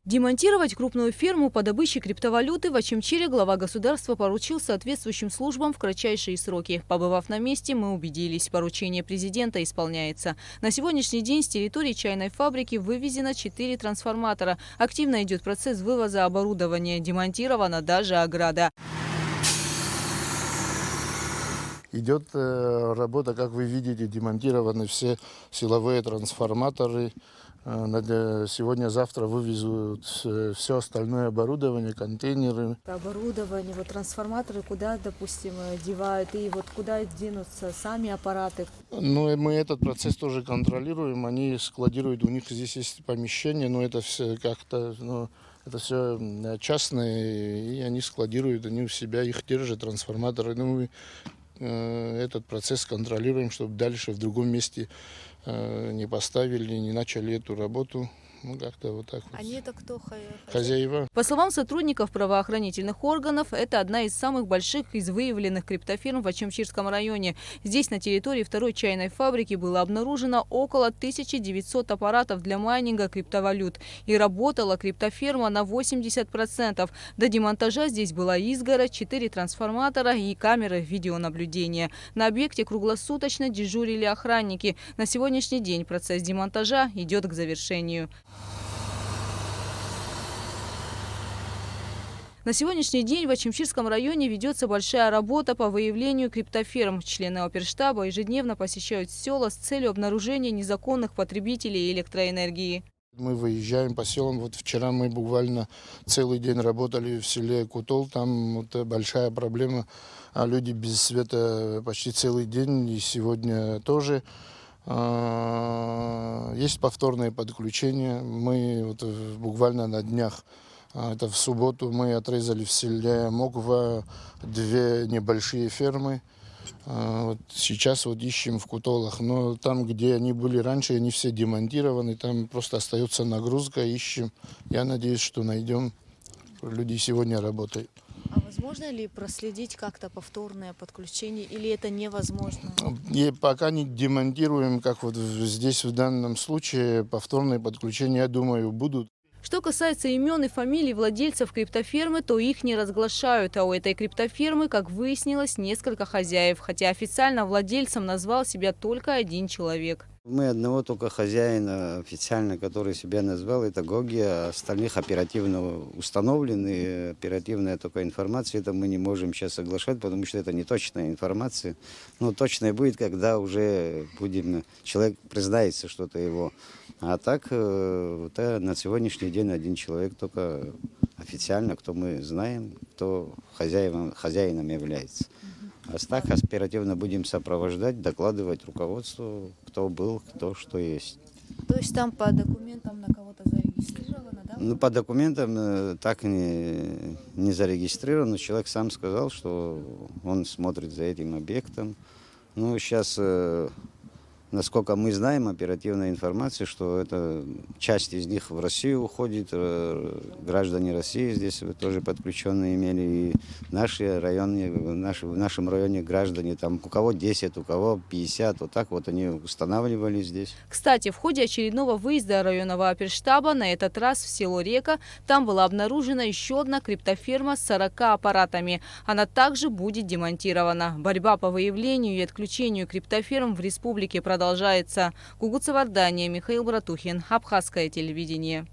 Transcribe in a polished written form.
Демонтировать крупную ферму по добыче криптовалюты в Очимчире глава государства поручил соответствующим службам в кратчайшие сроки. Побывав на месте, мы убедились, поручение президента исполняется. На сегодняшний день с территории чайной фабрики вывезено 4 трансформатора. Активно идет процесс вывоза оборудования. Демонтирована даже ограда. Идет работа, как вы видите, демонтированы все силовые трансформаторы. Сегодня-завтра вывезут все остальное оборудование, контейнеры. Оборудование, трансформаторы куда, допустим, девают и куда денутся сами аппараты? Ну, мы этот процесс тоже контролируем. Они складируют, у них здесь есть помещение, но это все как-то, это все частное, и они складируют, они у себя их держат, трансформаторы. Мы этот процесс контролируем, чтобы дальше в другом месте не поставили, не начали эту работу. Как-то вот так вот. Они это кто? Хозяева. По словам сотрудников правоохранительных органов, это одна из самых больших из выявленных криптофирм в Очимчирском районе. Здесь на территории второй чайной фабрики было обнаружено около 1900 аппаратов для майнинга криптовалют. И работала криптофирма на 80%. До демонтажа здесь была изгородь, 4 трансформатора и камеры видеонаблюдения. На объекте круглосуточно дежурили охранники. На сегодняшний день процесс демонтажа идет к завершению. На сегодняшний день в Очимчирском районе ведется большая работа по выявлению криптофирм. Члены оперштаба ежедневно посещают села с целью обнаружения незаконных потребителей электроэнергии. Мы выезжаем по селам. Вот вчера мы буквально целый день работали в селе Кутол. Там большая проблема. Люди без света почти целый день. И сегодня тоже. Есть повторные подключения. Мы буквально на днях, это в субботу, мы отрезали в селе Моква 2 небольшие фермы. Сейчас ищем в Кутолах. Но там, где они были раньше, они все демонтированы. Там просто остается нагрузка. Ищем. Я надеюсь, что найдем. Люди сегодня работают. А возможно ли проследить как-то повторное подключение или это невозможно? И пока не демонтируем, как здесь в данном случае, повторные подключения, я думаю, будут. Что касается имен и фамилий владельцев криптофермы, то их не разглашают. А у этой криптофермы, как выяснилось, несколько хозяев. Хотя официально владельцем назвал себя только один человек. Мы одного только хозяина официально, который себя назвал, это Гоги, а остальных оперативно установлены. Оперативная только информация, это мы не можем сейчас соглашать, потому что это не точная информация. Но точная будет, когда уже человек признается, что это его. А так, на сегодняшний день один человек только официально, кто мы знаем, кто хозяином является. А так оперативно будем сопровождать, докладывать руководству, кто был, кто что есть. То есть там по документам на кого-то зарегистрировано, да? Ну, по документам так не зарегистрировано. Человек сам сказал, что он смотрит за этим объектом. Ну, сейчас, насколько мы знаем, оперативная информация, что это часть из них в Россию уходит, граждане России здесь тоже подключенные имели, и в нашем районе граждане, там у кого 10, у кого 50, вот так вот они устанавливали здесь. Кстати, в ходе очередного выезда районного оперштаба, на этот раз в село Река, там была обнаружена еще одна криптоферма с 40 аппаратами. Она также будет демонтирована. Борьба по выявлению и отключению криптоферм в республике продолжается. Кугуцева, Михаил Братухин, Абхазское телевидение.